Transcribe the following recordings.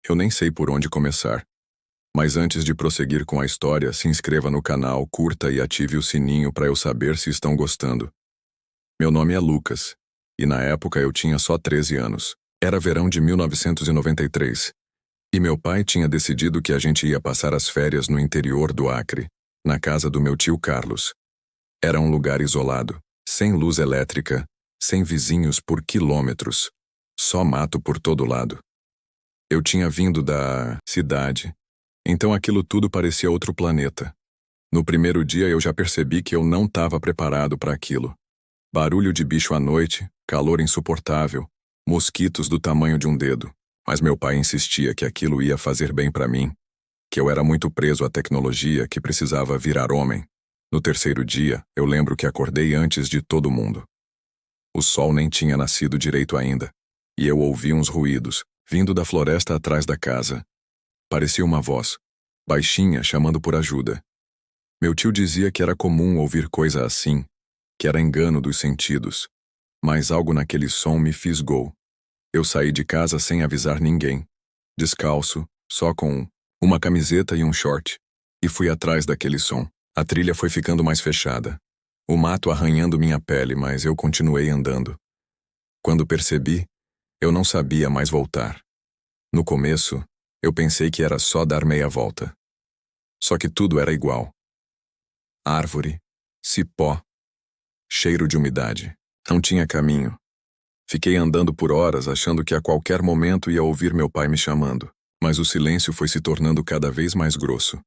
Eu nem sei por onde começar. Mas antes de prosseguir com a história, se inscreva no canal, curta e ative o sininho para eu saber se estão gostando. Meu nome é Lucas, e na época eu tinha só 13 anos. Era verão de 1993, e meu pai tinha decidido que a gente ia passar as férias no interior do Acre, na casa do meu tio Carlos. Era um lugar isolado, sem luz elétrica, sem vizinhos por quilômetros, só mato por todo lado. Eu tinha vindo da cidade, então aquilo tudo parecia outro planeta. No primeiro dia eu já percebi que eu não estava preparado para aquilo. Barulho de bicho à noite, calor insuportável, mosquitos do tamanho de um dedo. Mas meu pai insistia que aquilo ia fazer bem para mim, que eu era muito preso à tecnologia, que precisava virar homem. No terceiro dia, eu lembro que acordei antes de todo mundo. O sol nem tinha nascido direito ainda, e eu ouvi uns ruídos, vindo da floresta atrás da casa. Parecia uma voz, baixinha, chamando por ajuda. Meu tio dizia que era comum ouvir coisa assim, que era engano dos sentidos. Mas algo naquele som me fisgou. Eu saí de casa sem avisar ninguém, descalço, só com uma camiseta e um short, e fui atrás daquele som. A trilha foi ficando mais fechada, o mato arranhando minha pele, mas eu continuei andando. Quando percebi, eu não sabia mais voltar. No começo, eu pensei que era só dar meia volta. Só que tudo era igual. Árvore, cipó, cheiro de umidade. Não tinha caminho. Fiquei andando por horas achando que a qualquer momento ia ouvir meu pai me chamando, mas o silêncio foi se tornando cada vez mais grosso,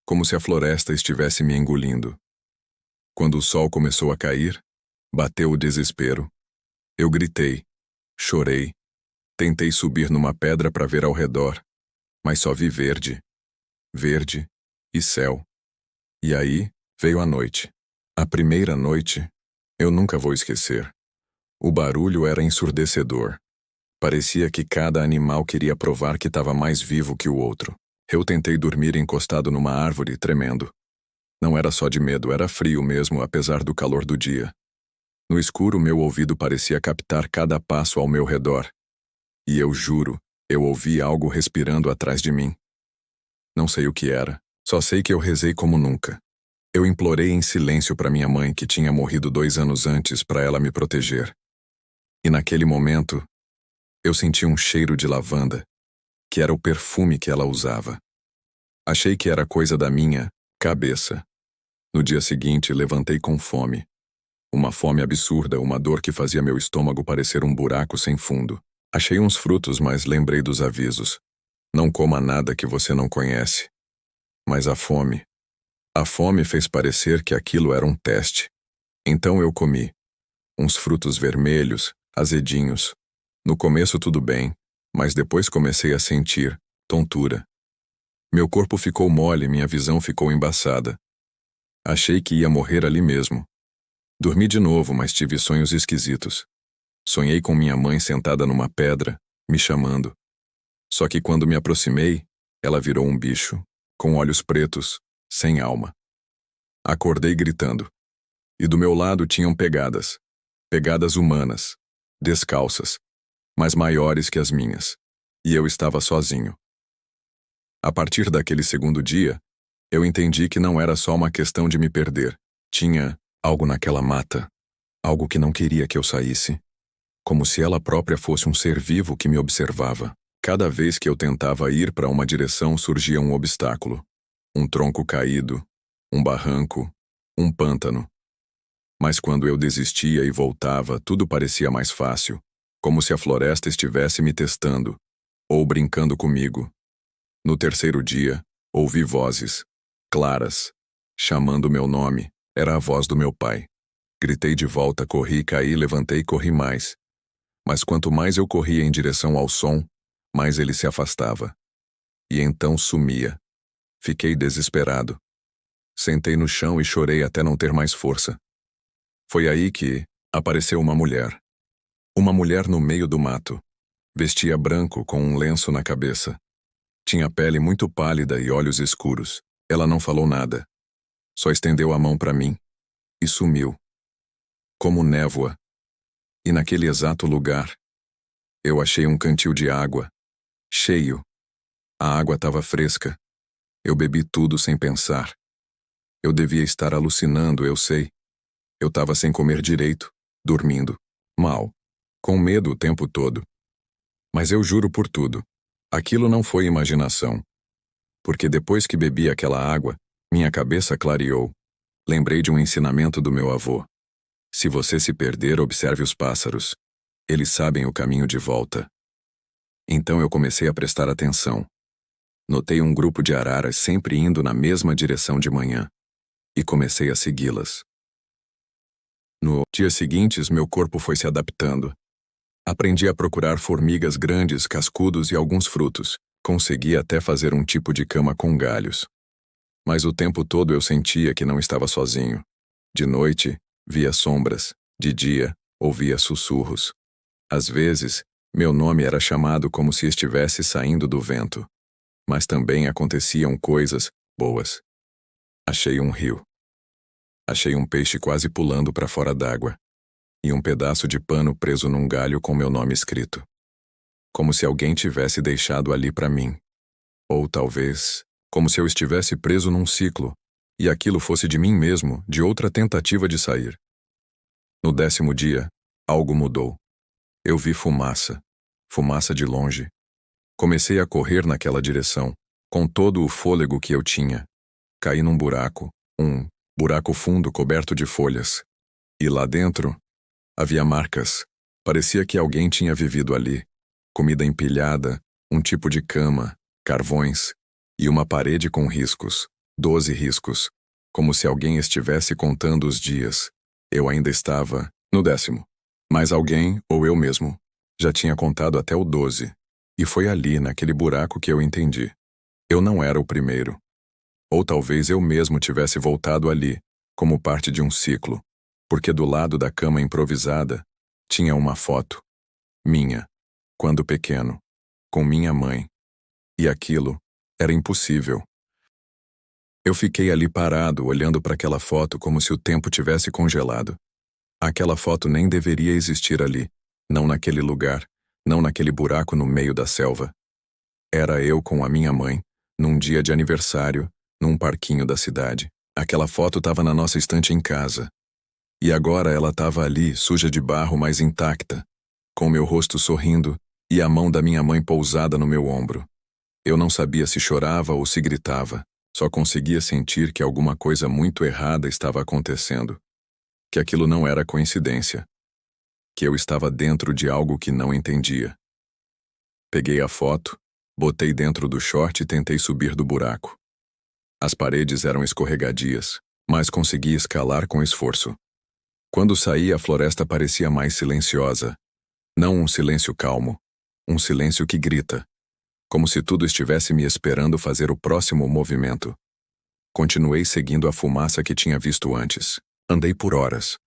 como se a floresta estivesse me engolindo. Quando o sol começou a cair, bateu o desespero. Eu gritei, chorei, tentei subir numa pedra para ver ao redor, mas só vi verde, verde e céu. E aí veio a noite. A primeira noite, eu nunca vou esquecer. O barulho era ensurdecedor. Parecia que cada animal queria provar que estava mais vivo que o outro. Eu tentei dormir encostado numa árvore, tremendo. Não era só de medo, era frio mesmo, apesar do calor do dia. No escuro, meu ouvido parecia captar cada passo ao meu redor. E eu juro, eu ouvi algo respirando atrás de mim. Não sei o que era, só sei que eu rezei como nunca. Eu implorei em silêncio para minha mãe, que tinha morrido 2 anos antes, para ela me proteger. E naquele momento, eu senti um cheiro de lavanda, que era o perfume que ela usava. Achei que era coisa da minha cabeça. No dia seguinte, levantei com fome. Uma fome absurda, uma dor que fazia meu estômago parecer um buraco sem fundo. Achei uns frutos, mas lembrei dos avisos. Não coma nada que você não conhece. Mas a fome fez parecer que aquilo era um teste. Então eu comi. Uns frutos vermelhos, azedinhos. No começo tudo bem, mas depois comecei a sentir tontura. Meu corpo ficou mole, minha visão ficou embaçada. Achei que ia morrer ali mesmo. Dormi de novo, mas tive sonhos esquisitos. Sonhei com minha mãe sentada numa pedra, me chamando. Só que quando me aproximei, ela virou um bicho, com olhos pretos, sem alma. Acordei gritando. E do meu lado tinham pegadas. Pegadas humanas, descalças, mas maiores que as minhas. E eu estava sozinho. A partir daquele segundo dia, eu entendi que não era só uma questão de me perder. Tinha algo naquela mata, algo que não queria que eu saísse. Como se ela própria fosse um ser vivo que me observava. Cada vez que eu tentava ir para uma direção surgia um obstáculo. Um tronco caído, um barranco, um pântano. Mas quando eu desistia e voltava, tudo parecia mais fácil, como se a floresta estivesse me testando, ou brincando comigo. No terceiro dia, ouvi vozes, claras, chamando meu nome. Era a voz do meu pai. Gritei de volta, corri, caí, levantei e corri mais. Mas quanto mais eu corria em direção ao som, mais ele se afastava. E então sumia. Fiquei desesperado. Sentei no chão e chorei até não ter mais força. Foi aí que apareceu uma mulher. Uma mulher no meio do mato. Vestia branco com um lenço na cabeça. Tinha pele muito pálida e olhos escuros. Ela não falou nada. Só estendeu a mão para mim e sumiu. Como névoa. E naquele exato lugar, eu achei um cantil de água, cheio, A água estava fresca. Eu bebi tudo sem pensar. Eu devia estar alucinando, eu sei. Eu estava sem comer direito, dormindo, mal, com medo o tempo todo. Mas eu juro por tudo, aquilo não foi imaginação. Porque depois que bebi aquela água, minha cabeça clareou. Lembrei de um ensinamento do meu avô. Se você se perder, observe os pássaros. Eles sabem o caminho de volta. Então eu comecei a prestar atenção. Notei um grupo de araras sempre indo na mesma direção de manhã. E comecei a segui-las. No dia seguintes, meu corpo foi se adaptando. Aprendi a procurar formigas grandes, cascudos e alguns frutos. Consegui até fazer um tipo de cama com galhos. Mas o tempo todo eu sentia que não estava sozinho. De noite, via sombras. De dia, ouvia sussurros. Às vezes, meu nome era chamado como se estivesse saindo do vento. Mas também aconteciam coisas boas. Achei um rio. Achei um peixe quase pulando para fora d'água. E um pedaço de pano preso num galho com meu nome escrito. Como se alguém tivesse deixado ali para mim. Ou talvez, como se eu estivesse preso num ciclo, e aquilo fosse de mim mesmo, de outra tentativa de sair. No 10º dia, algo mudou. Eu vi fumaça. Fumaça de longe. Comecei a correr naquela direção, com todo o fôlego que eu tinha. Caí num buraco, um buraco fundo coberto de folhas. E lá dentro, havia marcas. Parecia que alguém tinha vivido ali. Comida empilhada, um tipo de cama, carvões, e uma parede com riscos. 12 riscos. Como se alguém estivesse contando os dias. Eu ainda estava no 10º. Mas alguém, ou eu mesmo, já tinha contado até o 12. E foi ali, naquele buraco, que eu entendi. Eu não era o primeiro. Ou talvez eu mesmo tivesse voltado ali, como parte de um ciclo. Porque do lado da cama improvisada, tinha uma foto. Minha, quando pequeno, com minha mãe. E aquilo era impossível. Eu fiquei ali parado, olhando para aquela foto como se o tempo tivesse congelado. Aquela foto nem deveria existir ali, não naquele lugar, não naquele buraco no meio da selva. Era eu com a minha mãe, num dia de aniversário, num parquinho da cidade. Aquela foto estava na nossa estante em casa. E agora ela estava ali, suja de barro, mas intacta, com meu rosto sorrindo e a mão da minha mãe pousada no meu ombro. Eu não sabia se chorava ou se gritava, só conseguia sentir que alguma coisa muito errada estava acontecendo. Que aquilo não era coincidência. Que eu estava dentro de algo que não entendia. Peguei a foto, botei dentro do short e tentei subir do buraco. As paredes eram escorregadias, mas consegui escalar com esforço. Quando saí, a floresta parecia mais silenciosa. Não um silêncio calmo, um silêncio que grita. Como se tudo estivesse me esperando fazer o próximo movimento. Continuei seguindo a fumaça que tinha visto antes. Andei por horas.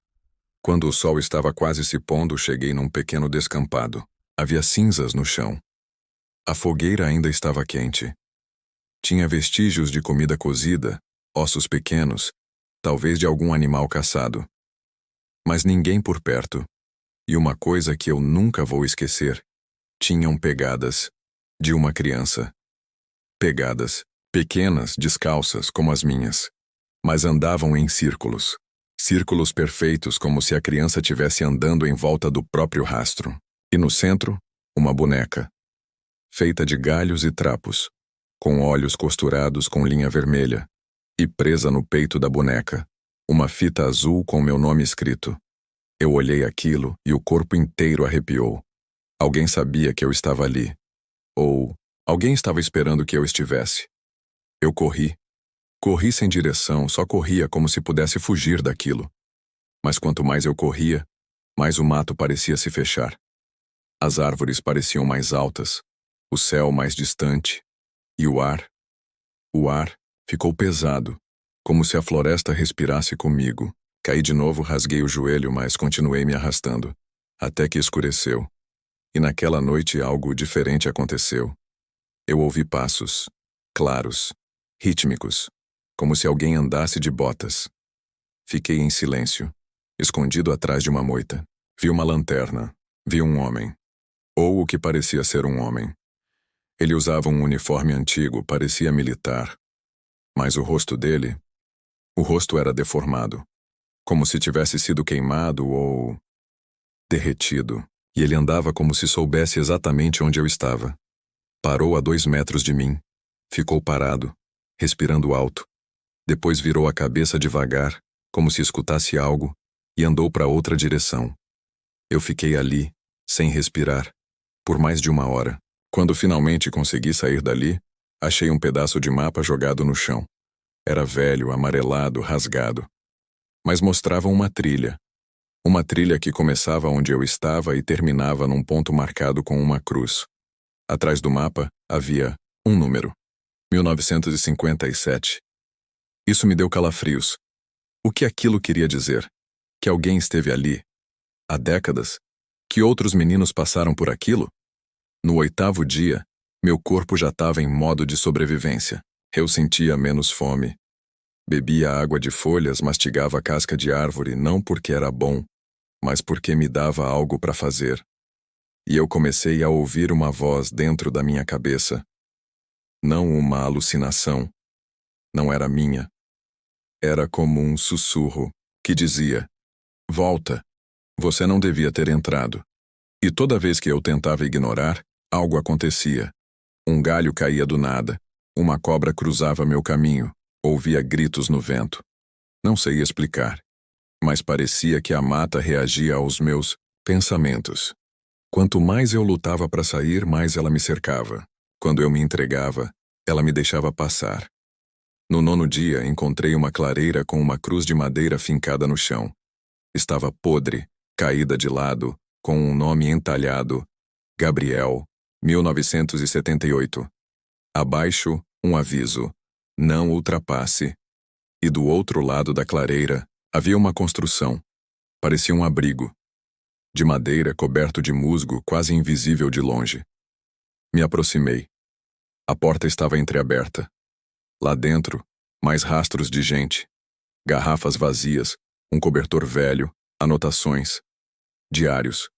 Quando o sol estava quase se pondo, cheguei num pequeno descampado. Havia cinzas no chão. A fogueira ainda estava quente. Tinha vestígios de comida cozida, ossos pequenos, talvez de algum animal caçado. Mas ninguém por perto. E uma coisa que eu nunca vou esquecer. Tinham pegadas de uma criança. Pegadas, pequenas, descalças, como as minhas. Mas andavam em círculos. Círculos perfeitos, como se a criança estivesse andando em volta do próprio rastro. E no centro, uma boneca. Feita de galhos e trapos. Com olhos costurados com linha vermelha. E presa no peito da boneca, uma fita azul com meu nome escrito. Eu olhei aquilo e o corpo inteiro arrepiou. Alguém sabia que eu estava ali. Ou alguém estava esperando que eu estivesse. Eu corri. Corri sem direção, só corria como se pudesse fugir daquilo. Mas quanto mais eu corria, mais o mato parecia se fechar. As árvores pareciam mais altas, o céu mais distante, e o ar ficou pesado, como se a floresta respirasse comigo. Caí de novo, rasguei o joelho, mas continuei me arrastando, até que escureceu. E naquela noite algo diferente aconteceu. Eu ouvi passos, claros, rítmicos, como se alguém andasse de botas. Fiquei em silêncio, escondido atrás de uma moita. Vi uma lanterna, vi um homem. Ou o que parecia ser um homem. Ele usava um uniforme antigo, parecia militar. Mas o rosto dele... O rosto era deformado, como se tivesse sido queimado ou... derretido, e ele andava como se soubesse exatamente onde eu estava. Parou a 2 metros de mim. Ficou parado, respirando alto. Depois virou a cabeça devagar, como se escutasse algo, e andou para outra direção. Eu fiquei ali, sem respirar, por mais de 1 hora. Quando finalmente consegui sair dali, achei um pedaço de mapa jogado no chão. Era velho, amarelado, rasgado. Mas mostrava uma trilha. Uma trilha que começava onde eu estava e terminava num ponto marcado com uma cruz. Atrás do mapa havia um número. 1957. Isso me deu calafrios. O que aquilo queria dizer? Que alguém esteve ali? Há décadas? Que outros meninos passaram por aquilo? No 8º dia, meu corpo já estava em modo de sobrevivência. Eu sentia menos fome. Bebia água de folhas, mastigava casca de árvore não porque era bom, mas porque me dava algo para fazer. E eu comecei a ouvir uma voz dentro da minha cabeça. Não uma alucinação. Não era minha. Era como um sussurro que dizia: volta. Você não devia ter entrado. E toda vez que eu tentava ignorar, algo acontecia. Um galho caía do nada. Uma cobra cruzava meu caminho. Ouvia gritos no vento. Não sei explicar. Mas parecia que a mata reagia aos meus pensamentos. Quanto mais eu lutava para sair, mais ela me cercava. Quando eu me entregava, ela me deixava passar. No 9º dia, encontrei uma clareira com uma cruz de madeira fincada no chão. Estava podre, caída de lado, com um nome entalhado: Gabriel, 1978. Abaixo, um aviso: não ultrapasse. E do outro lado da clareira, havia uma construção. Parecia um abrigo. De madeira coberto de musgo, quase invisível de longe. Me aproximei. A porta estava entreaberta. Lá dentro, mais rastros de gente. Garrafas vazias, um cobertor velho, anotações. Diários.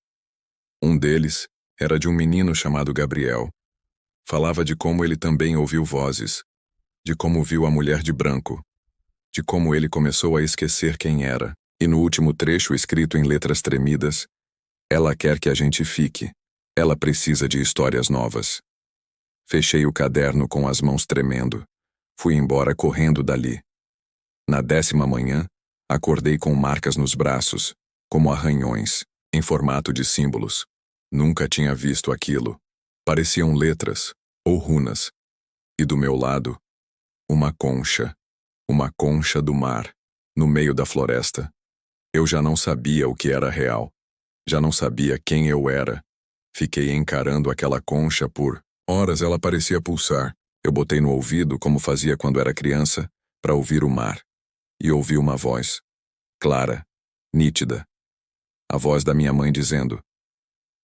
Um deles era de um menino chamado Gabriel. Falava de como ele também ouviu vozes. De como viu a mulher de branco. De como ele começou a esquecer quem era. E no último trecho, escrito em letras tremidas: ela quer que a gente fique. Ela precisa de histórias novas. Fechei o caderno com as mãos tremendo. Fui embora correndo dali. Na 10ª manhã, acordei com marcas nos braços, como arranhões, em formato de símbolos. Nunca tinha visto aquilo. Pareciam letras, ou runas. E do meu lado, uma concha do mar, no meio da floresta. Eu já não sabia o que era real. Já não sabia quem eu era. Fiquei encarando aquela concha por horas. Ela parecia pulsar. Eu botei no ouvido, como fazia quando era criança, para ouvir o mar. E ouvi uma voz. Clara. Nítida. A voz da minha mãe dizendo: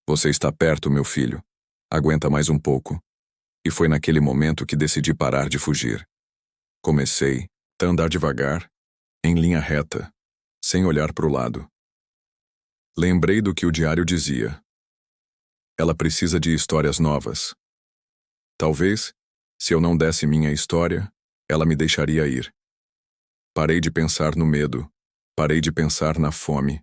você está perto, meu filho. Aguenta mais um pouco. E foi naquele momento que decidi parar de fugir. Comecei a andar devagar, em linha reta, sem olhar para o lado. Lembrei do que o diário dizia. Ela precisa de histórias novas. Talvez, se eu não desse minha história, ela me deixaria ir. Parei de pensar no medo. Parei de pensar na fome.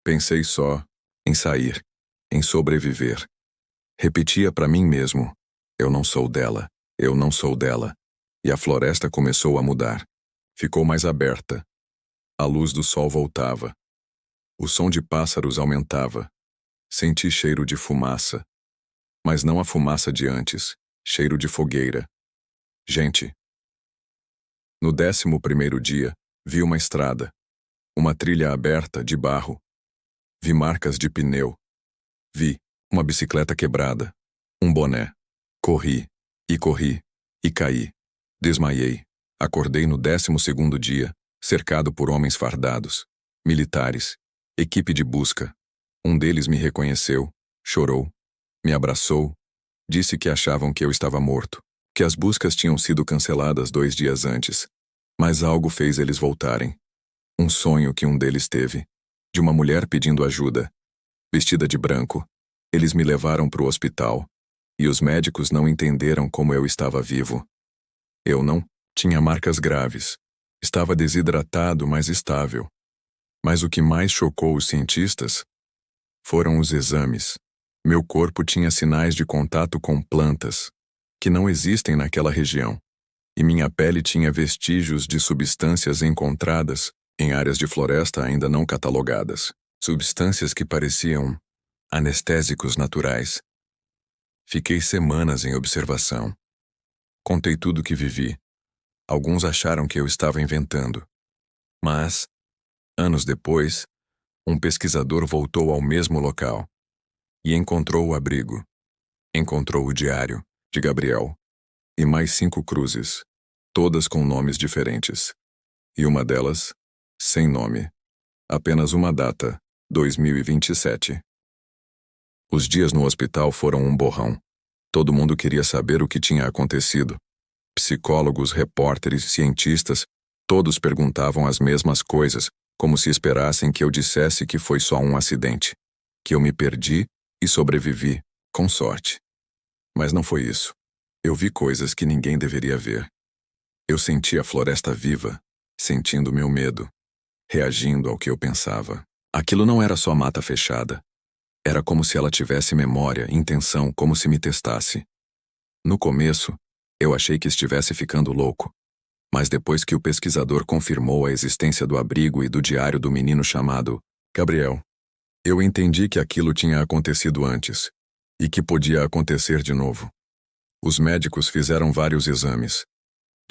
Pensei só em sair, em sobreviver. Repetia para mim mesmo: eu não sou dela, eu não sou dela. E a floresta começou a mudar. Ficou mais aberta. A luz do sol voltava. O som de pássaros aumentava. Senti cheiro de fumaça. Mas não a fumaça de antes, cheiro de fogueira. Gente. No 11º dia, vi uma estrada. Uma trilha aberta, de barro. Vi marcas de pneu. Vi uma bicicleta quebrada. Um boné. Corri, e caí. Desmaiei. Acordei no 12º dia, cercado por homens fardados. Militares. Equipe de busca. Um deles me reconheceu, chorou, me abraçou, disse que achavam que eu estava morto, que as buscas tinham sido canceladas 2 dias antes, mas algo fez eles voltarem. Um sonho que um deles teve, de uma mulher pedindo ajuda. Vestida de branco, eles me levaram para o hospital. E os médicos não entenderam como eu estava vivo. Eu não tinha marcas graves. Estava desidratado, mas estável. Mas o que mais chocou os cientistas foram os exames. Meu corpo tinha sinais de contato com plantas, que não existem naquela região, e minha pele tinha vestígios de substâncias encontradas em áreas de floresta ainda não catalogadas. Substâncias que pareciam anestésicos naturais. Fiquei semanas em observação. Contei tudo o que vivi. Alguns acharam que eu estava inventando. Mas, anos depois, um pesquisador voltou ao mesmo local e encontrou o abrigo. Encontrou o diário de Gabriel e mais 5 cruzes, todas com nomes diferentes. E uma delas, sem nome. Apenas uma data, 2027. Os dias no hospital foram um borrão. Todo mundo queria saber o que tinha acontecido. Psicólogos, repórteres, cientistas, todos perguntavam as mesmas coisas, como se esperassem que eu dissesse que foi só um acidente, que eu me perdi e sobrevivi, com sorte. Mas não foi isso. Eu vi coisas que ninguém deveria ver. Eu senti a floresta viva, sentindo meu medo, reagindo ao que eu pensava. Aquilo não era só mata fechada. Era como se ela tivesse memória, intenção, como se me testasse. No começo, eu achei que estivesse ficando louco. Mas depois que o pesquisador confirmou a existência do abrigo e do diário do menino chamado Gabriel, eu entendi que aquilo tinha acontecido antes e que podia acontecer de novo. Os médicos fizeram vários exames.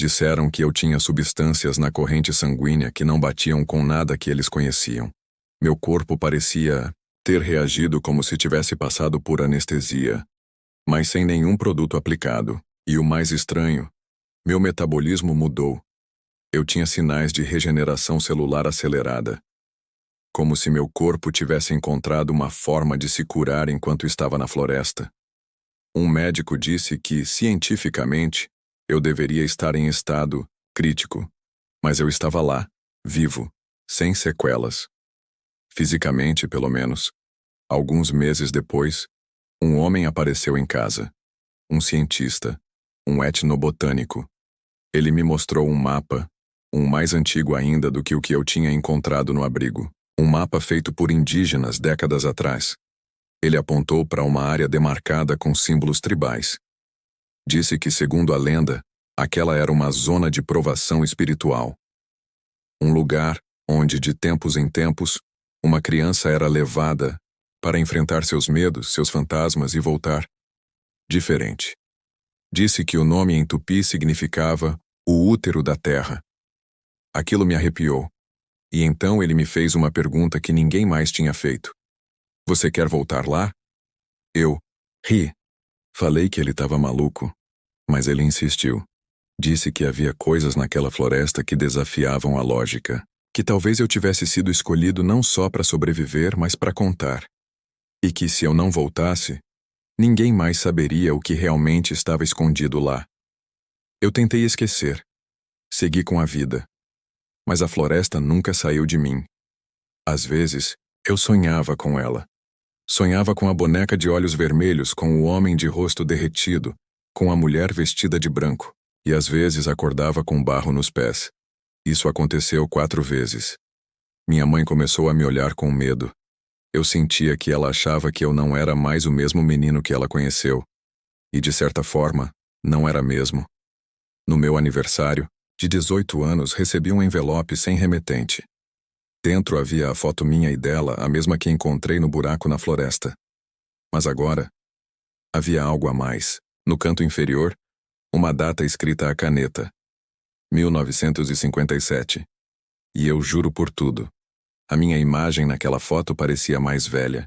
Disseram que eu tinha substâncias na corrente sanguínea que não batiam com nada que eles conheciam. Meu corpo parecia ter reagido como se tivesse passado por anestesia, mas sem nenhum produto aplicado. E o mais estranho, meu metabolismo mudou. Eu tinha sinais de regeneração celular acelerada, como se meu corpo tivesse encontrado uma forma de se curar enquanto estava na floresta. Um médico disse que, cientificamente, eu deveria estar em estado crítico, mas eu estava lá, vivo, sem sequelas. Fisicamente, pelo menos. Alguns meses depois, um homem apareceu em casa. Um cientista, um etnobotânico. Ele me mostrou um mapa, um mais antigo ainda do que o que eu tinha encontrado no abrigo. Um mapa feito por indígenas décadas atrás. Ele apontou para uma área demarcada com símbolos tribais. Disse que, segundo a lenda, aquela era uma zona de provação espiritual. Um lugar onde, de tempos em tempos, uma criança era levada para enfrentar seus medos, seus fantasmas e voltar diferente. Disse que o nome em tupi significava o útero da terra. Aquilo me arrepiou. E então ele me fez uma pergunta que ninguém mais tinha feito. Você quer voltar lá? Eu ri. Falei que ele estava maluco, mas ele insistiu. Disse que havia coisas naquela floresta que desafiavam a lógica, que talvez eu tivesse sido escolhido não só para sobreviver, mas para contar. E que se eu não voltasse, ninguém mais saberia o que realmente estava escondido lá. Eu tentei esquecer. Segui com a vida. Mas a floresta nunca saiu de mim. Às vezes, eu sonhava com ela. Sonhava com a boneca de olhos vermelhos, com o homem de rosto derretido, com a mulher vestida de branco. E às vezes acordava com barro nos pés. Isso aconteceu 4 vezes. Minha mãe começou a me olhar com medo. Eu sentia que ela achava que eu não era mais o mesmo menino que ela conheceu. E, de certa forma, não era mesmo. No meu aniversário, de 18 anos, recebi um envelope sem remetente. Dentro havia a foto minha e dela, a mesma que encontrei no buraco na floresta. Mas agora, havia algo a mais. No canto inferior, uma data escrita à caneta. 1957. E eu juro por tudo. A minha imagem naquela foto parecia mais velha.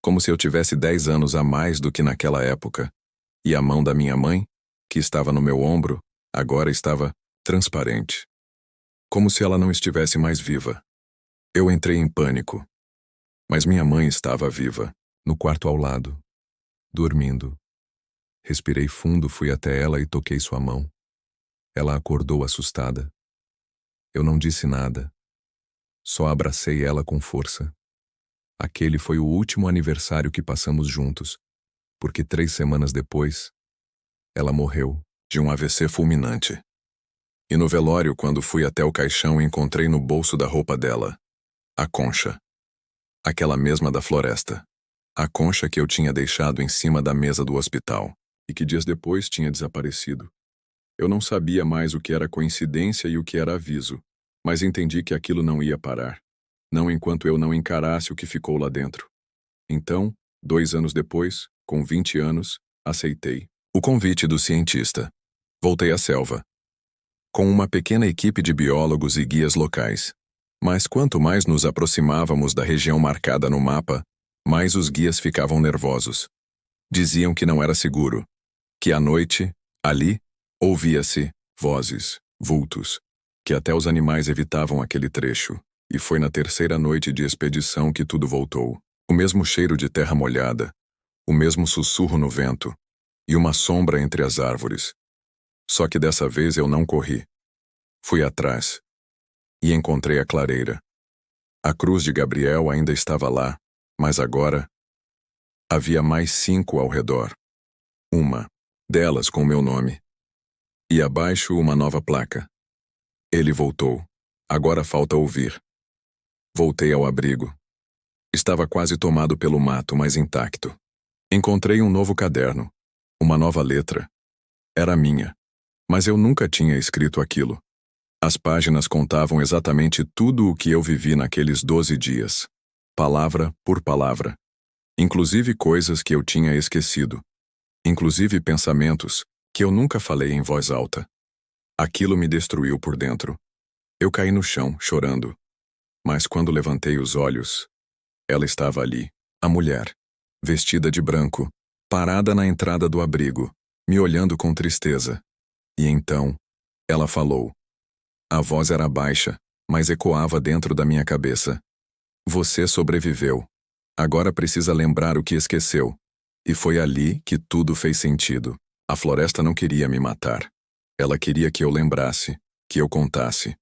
Como se eu tivesse 10 anos a mais do que naquela época. E a mão da minha mãe, que estava no meu ombro, agora estava transparente. Como se ela não estivesse mais viva. Eu entrei em pânico. Mas minha mãe estava viva, no quarto ao lado, dormindo. Respirei fundo, fui até ela e toquei sua mão. Ela acordou assustada. Eu não disse nada. Só abracei ela com força. Aquele foi o último aniversário que passamos juntos. porque 3 semanas depois, ela morreu de um AVC fulminante. E no velório, quando fui até o caixão, encontrei no bolso da roupa dela a concha. Aquela mesma da floresta. A concha que eu tinha deixado em cima da mesa do hospital e que dias depois tinha desaparecido. Eu não sabia mais o que era coincidência e o que era aviso, mas entendi que aquilo não ia parar. Não enquanto eu não encarasse o que ficou lá dentro. Então, 2 anos depois, com 20 anos, aceitei o convite do cientista. Voltei à selva, com uma pequena equipe de biólogos e guias locais. Mas quanto mais nos aproximávamos da região marcada no mapa, mais os guias ficavam nervosos. Diziam que não era seguro, que à noite, ali, ouvia-se vozes, vultos, que até os animais evitavam aquele trecho, e foi na 3ª noite de expedição que tudo voltou. O mesmo cheiro de terra molhada, o mesmo sussurro no vento, e uma sombra entre as árvores. Só que dessa vez eu não corri. Fui atrás. E encontrei a clareira. A cruz de Gabriel ainda estava lá, mas agora havia mais 5 ao redor. Uma delas com meu nome. E abaixo uma nova placa. Ele voltou. Agora falta ouvir. Voltei ao abrigo. Estava quase tomado pelo mato, mas intacto. Encontrei um novo caderno. Uma nova letra. Era minha. Mas eu nunca tinha escrito aquilo. As páginas contavam exatamente tudo o que eu vivi naqueles 12 dias. Palavra por palavra. Inclusive coisas que eu tinha esquecido. Inclusive pensamentos que eu nunca falei em voz alta. Aquilo me destruiu por dentro. Eu caí no chão, chorando. Mas quando levantei os olhos, ela estava ali, a mulher, vestida de branco, parada na entrada do abrigo, me olhando com tristeza. E então, ela falou. A voz era baixa, mas ecoava dentro da minha cabeça. Você sobreviveu. Agora precisa lembrar o que esqueceu. E foi ali que tudo fez sentido. A floresta não queria me matar. Ela queria que eu lembrasse, que eu contasse.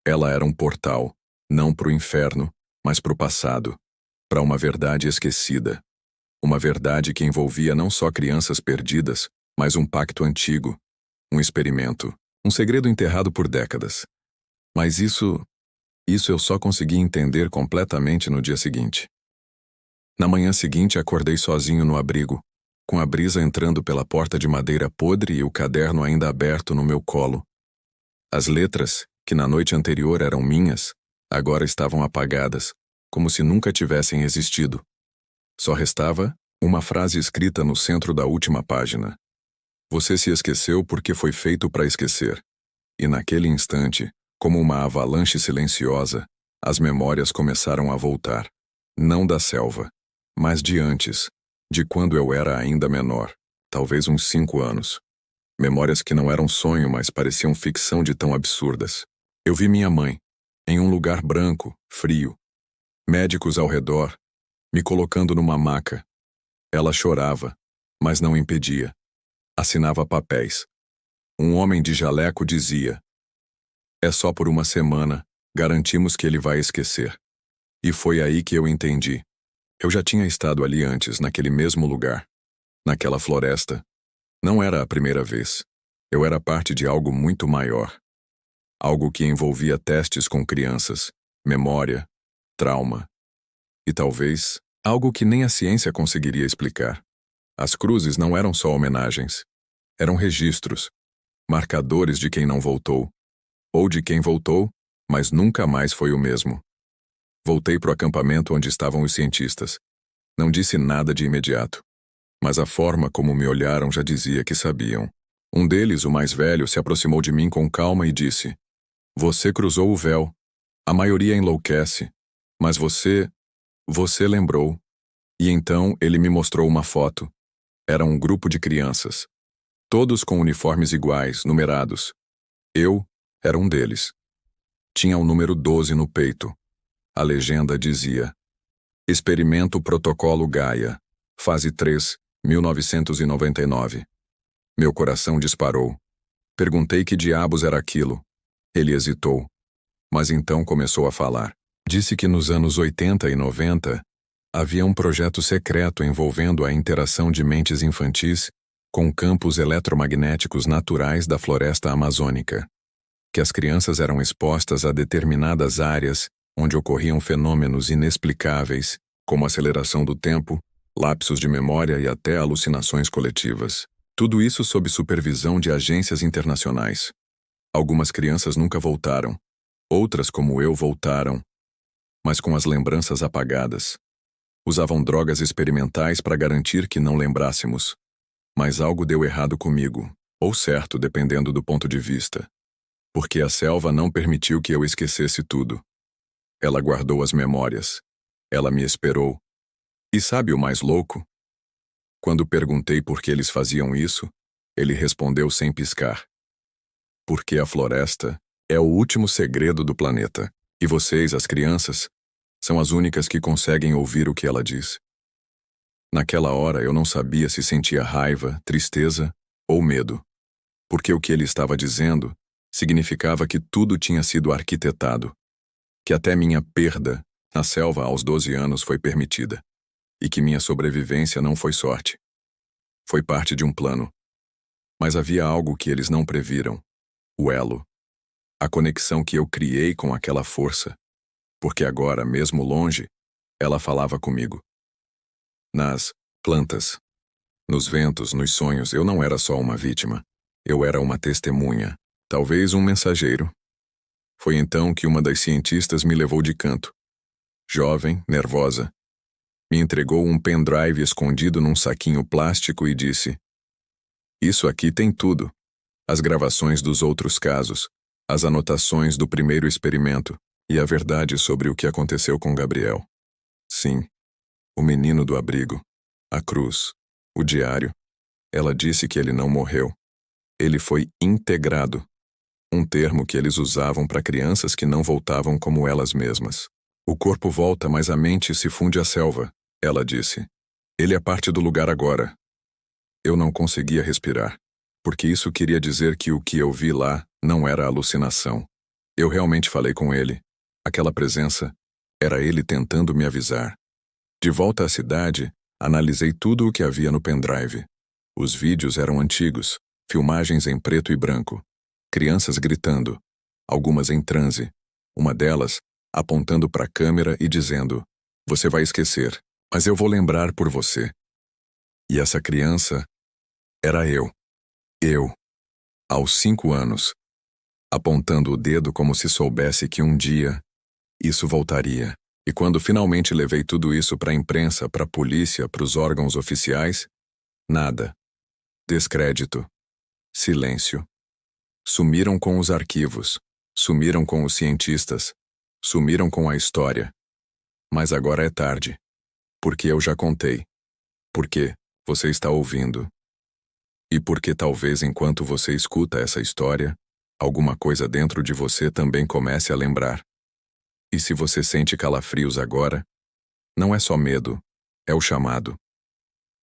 Ela era um portal, não para o inferno, mas para o passado, para uma verdade esquecida. Uma verdade que envolvia não só crianças perdidas, mas um pacto antigo, um experimento, um segredo enterrado por décadas. Mas isso eu só consegui entender completamente no dia seguinte. Na manhã seguinte acordei sozinho no abrigo, com a brisa entrando pela porta de madeira podre e o caderno ainda aberto no meu colo. As letras, que na noite anterior eram minhas, agora estavam apagadas, como se nunca tivessem existido. Só restava uma frase escrita no centro da última página. Você se esqueceu porque foi feito para esquecer. E naquele instante, como uma avalanche silenciosa, as memórias começaram a voltar. Não da selva, mas de antes, de quando eu era ainda menor, talvez uns 5 anos. Memórias que não eram sonho, mas pareciam ficção de tão absurdas. Eu vi minha mãe, em um lugar branco, frio. Médicos ao redor, me colocando numa maca. Ela chorava, mas não impedia. Assinava papéis. Um homem de jaleco dizia: é só por uma semana, garantimos que ele vai esquecer. E foi aí que eu entendi. Eu já tinha estado ali antes, naquele mesmo lugar. Naquela floresta. Não era a primeira vez. Eu era parte de algo muito maior. Algo que envolvia testes com crianças, memória, trauma. E talvez, algo que nem a ciência conseguiria explicar. As cruzes não eram só homenagens. Eram registros, marcadores de quem não voltou. Ou de quem voltou, mas nunca mais foi o mesmo. Voltei para o acampamento onde estavam os cientistas. Não disse nada de imediato. Mas a forma como me olharam já dizia que sabiam. Um deles, o mais velho, se aproximou de mim com calma e disse: você cruzou o véu. A maioria enlouquece. Mas você lembrou. E então ele me mostrou uma foto. Era um grupo de crianças. Todos com uniformes iguais, numerados. Eu era um deles. Tinha o número 12 no peito. A legenda dizia: Experimento Protocolo Gaia, Fase 3, 1999. Meu coração disparou. Perguntei que diabos era aquilo. Ele hesitou. Mas então começou a falar. Disse que nos anos 80 e 90, Havia um projeto secreto envolvendo a interação de mentes infantis com campos eletromagnéticos naturais da floresta amazônica, que as crianças eram expostas a determinadas áreas onde ocorriam fenômenos inexplicáveis, como aceleração do tempo, lapsos de memória e até alucinações coletivas. Tudo isso sob supervisão de agências internacionais. Algumas crianças nunca voltaram. Outras, como eu, voltaram, mas com as lembranças apagadas. Usavam drogas experimentais para garantir que não lembrássemos. Mas algo deu errado comigo, ou certo, dependendo do ponto de vista. Porque a selva não permitiu que eu esquecesse tudo. Ela guardou as memórias. Ela me esperou. E sabe o mais louco? Quando perguntei por que eles faziam isso, ele respondeu sem piscar. Porque a floresta é o último segredo do planeta, e vocês, as crianças, são as únicas que conseguem ouvir o que ela diz. Naquela hora eu não sabia se sentia raiva, tristeza ou medo, porque o que ele estava dizendo significava que tudo tinha sido arquitetado, que até minha perda na selva aos 12 anos foi permitida, e que minha sobrevivência não foi sorte. Foi parte de um plano. Mas havia algo que eles não previram: o elo. A conexão que eu criei com aquela força, porque agora, mesmo longe, ela falava comigo. Nas plantas, nos ventos, nos sonhos, eu não era só uma vítima. Eu era uma testemunha, talvez um mensageiro. Foi então que uma das cientistas me levou de canto. Jovem, nervosa, me entregou um pendrive escondido num saquinho plástico e disse: "Isso aqui tem tudo. As gravações dos outros casos, as anotações do primeiro experimento e a verdade sobre o que aconteceu com Gabriel. Sim, o menino do abrigo, a cruz, o diário. Ela disse que ele não morreu. Ele foi integrado, um termo que eles usavam para crianças que não voltavam como elas mesmas. O corpo volta, mas a mente se funde à selva", ela disse. "Ele é parte do lugar agora." Eu não conseguia respirar, porque isso queria dizer que o que eu vi lá não era alucinação. Eu realmente falei com ele. Aquela presença era ele tentando me avisar. De volta à cidade, analisei tudo o que havia no pendrive. Os vídeos eram antigos, filmagens em preto e branco, crianças gritando, algumas em transe, uma delas apontando para a câmera e dizendo: "Você vai esquecer, mas eu vou lembrar por você." E essa criança era eu. Eu, aos 5 anos, apontando o dedo como se soubesse que um dia isso voltaria. E quando finalmente levei tudo isso para a imprensa, para a polícia, para os órgãos oficiais, nada. Descrédito. Silêncio. Sumiram com os arquivos. Sumiram com os cientistas. Sumiram com a história. Mas agora é tarde. Porque eu já contei. Porque você está ouvindo. E porque talvez enquanto você escuta essa história, alguma coisa dentro de você também comece a lembrar. E se você sente calafrios agora, não é só medo, é o chamado.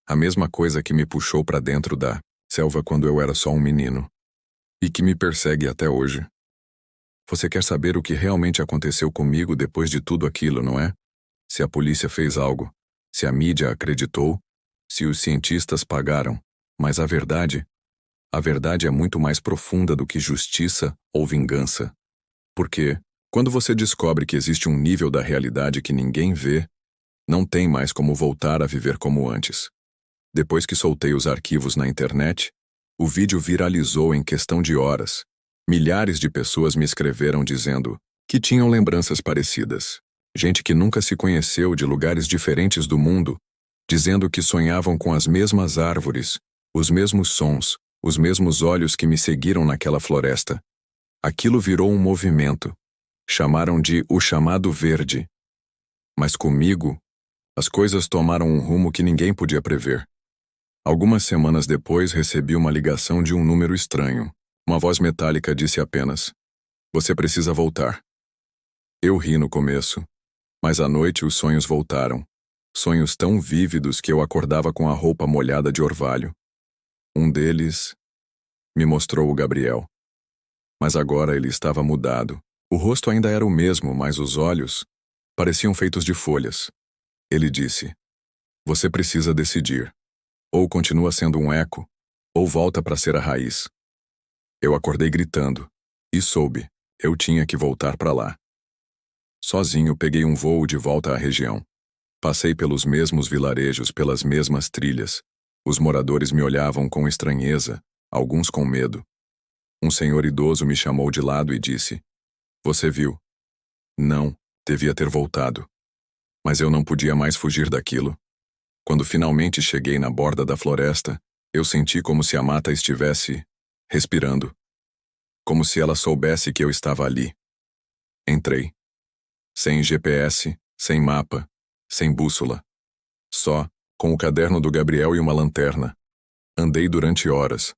A mesma coisa que me puxou para dentro da selva quando eu era só um menino. E que me persegue até hoje. Você quer saber o que realmente aconteceu comigo depois de tudo aquilo, não é? Se a polícia fez algo, se a mídia acreditou, se os cientistas pagaram. Mas a verdade é muito mais profunda do que justiça ou vingança. Porque, quando você descobre que existe um nível da realidade que ninguém vê, não tem mais como voltar a viver como antes. Depois que soltei os arquivos na internet, o vídeo viralizou em questão de horas. Milhares de pessoas me escreveram dizendo que tinham lembranças parecidas. Gente que nunca se conheceu, de lugares diferentes do mundo, dizendo que sonhavam com as mesmas árvores, os mesmos sons, os mesmos olhos que me seguiram naquela floresta. Aquilo virou um movimento. Chamaram de o chamado verde. Mas comigo, as coisas tomaram um rumo que ninguém podia prever. Algumas semanas depois recebi uma ligação de um número estranho. Uma voz metálica disse apenas: "Você precisa voltar." Eu ri no começo, mas à noite os sonhos voltaram. Sonhos tão vívidos que eu acordava com a roupa molhada de orvalho. Um deles me mostrou o Gabriel. Mas agora ele estava mudado. O rosto ainda era o mesmo, mas os olhos pareciam feitos de folhas. Ele disse: Você precisa decidir. Ou continua sendo um eco, ou volta para ser a raiz. Eu acordei gritando. E soube, eu tinha que voltar para lá. Sozinho peguei um voo de volta à região. Passei pelos mesmos vilarejos, pelas mesmas trilhas. Os moradores me olhavam com estranheza, alguns com medo. Um senhor idoso me chamou de lado e disse: Você viu? Não, devia ter voltado. Mas eu não podia mais fugir daquilo. Quando finalmente cheguei na borda da floresta, eu senti como se a mata estivesse respirando. Como se ela soubesse que eu estava ali. Entrei. Sem GPS, sem mapa, sem bússola. Só, com o caderno do Gabriel e uma lanterna. Andei durante horas.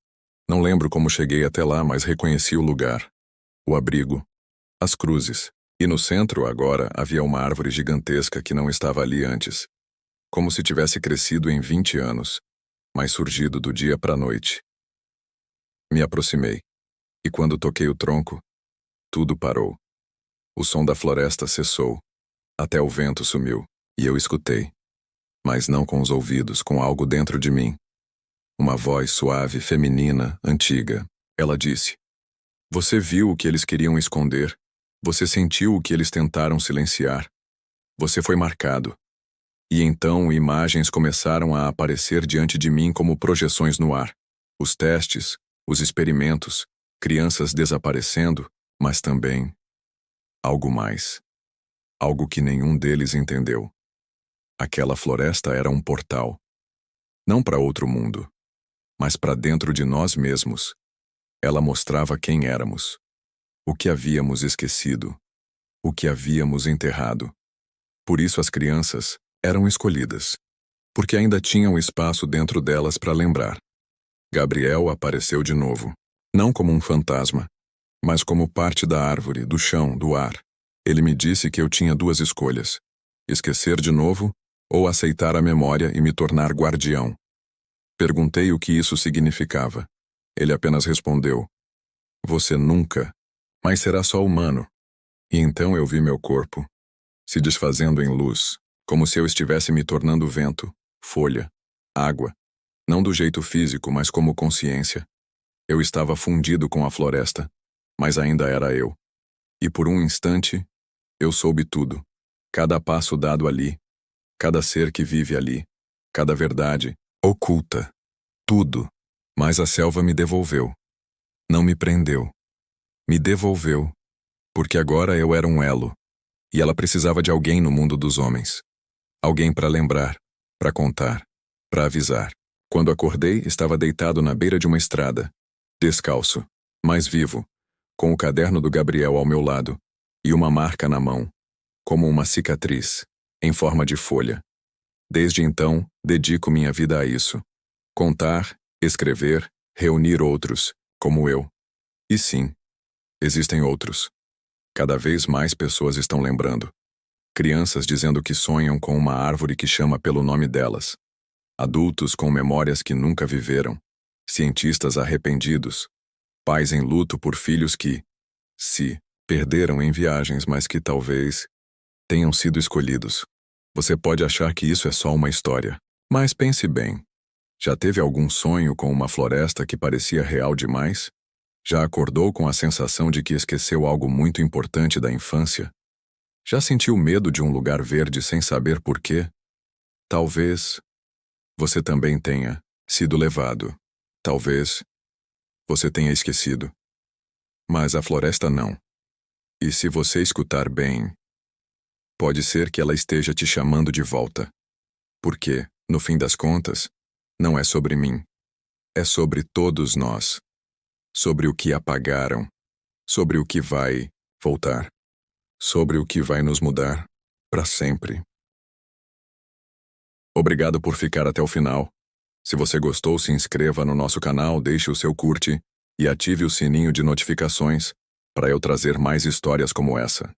Não lembro como cheguei até lá, mas reconheci o lugar. O abrigo. As cruzes. E no centro, agora, havia uma árvore gigantesca que não estava ali antes. Como se tivesse crescido em 20 anos, mas surgido do dia para a noite. Me aproximei. E quando toquei o tronco, tudo parou. O som da floresta cessou. Até o vento sumiu. E eu escutei. Mas não com os ouvidos, com algo dentro de mim. Uma voz suave, feminina, antiga. Ela disse: Você viu o que eles queriam esconder. Você sentiu o que eles tentaram silenciar. Você foi marcado. E então imagens começaram a aparecer diante de mim como projeções no ar. Os testes, os experimentos, crianças desaparecendo, mas também algo mais. Algo que nenhum deles entendeu. Aquela floresta era um portal. Não para outro mundo, mas para dentro de nós mesmos. Ela mostrava quem éramos. O que havíamos esquecido. O que havíamos enterrado. Por isso as crianças eram escolhidas. Porque ainda tinham espaço dentro delas para lembrar. Gabriel apareceu de novo. Não como um fantasma, mas como parte da árvore, do chão, do ar. Ele me disse que eu tinha duas escolhas: esquecer de novo ou aceitar a memória e me tornar guardião. Perguntei o que isso significava. Ele apenas respondeu: Você nunca, mas será só humano. E então eu vi meu corpo se desfazendo em luz, como se eu estivesse me tornando vento, folha, água. Não do jeito físico, mas como consciência. Eu estava fundido com a floresta, mas ainda era eu. E por um instante, eu soube tudo. Cada passo dado ali, cada ser que vive ali, cada verdade oculta. Tudo. Mas a selva me devolveu. Não me prendeu. Me devolveu. Porque agora eu era um elo. E ela precisava de alguém no mundo dos homens. Alguém para lembrar, para contar, para avisar. Quando acordei, estava deitado na beira de uma estrada, descalço, mas vivo, com o caderno do Gabriel ao meu lado e uma marca na mão, como uma cicatriz, em forma de folha. Desde então, dedico minha vida a isso. Contar, escrever, reunir outros, como eu. E sim, existem outros. Cada vez mais pessoas estão lembrando. Crianças dizendo que sonham com uma árvore que chama pelo nome delas. Adultos com memórias que nunca viveram. Cientistas arrependidos. Pais em luto por filhos que, se perderam em viagens, mas que talvez tenham sido escolhidos. Você pode achar que isso é só uma história, mas pense bem. Já teve algum sonho com uma floresta que parecia real demais? Já acordou com a sensação de que esqueceu algo muito importante da infância? Já sentiu medo de um lugar verde sem saber por quê? Talvez você também tenha sido levado. Talvez você tenha esquecido. Mas a floresta não. E se você escutar bem, pode ser que ela esteja te chamando de volta. Porque, no fim das contas, não é sobre mim. É sobre todos nós. Sobre o que apagaram. Sobre o que vai voltar. Sobre o que vai nos mudar para sempre. Obrigado por ficar até o final. Se você gostou, se inscreva no nosso canal, deixe o seu curte e ative o sininho de notificações para eu trazer mais histórias como essa.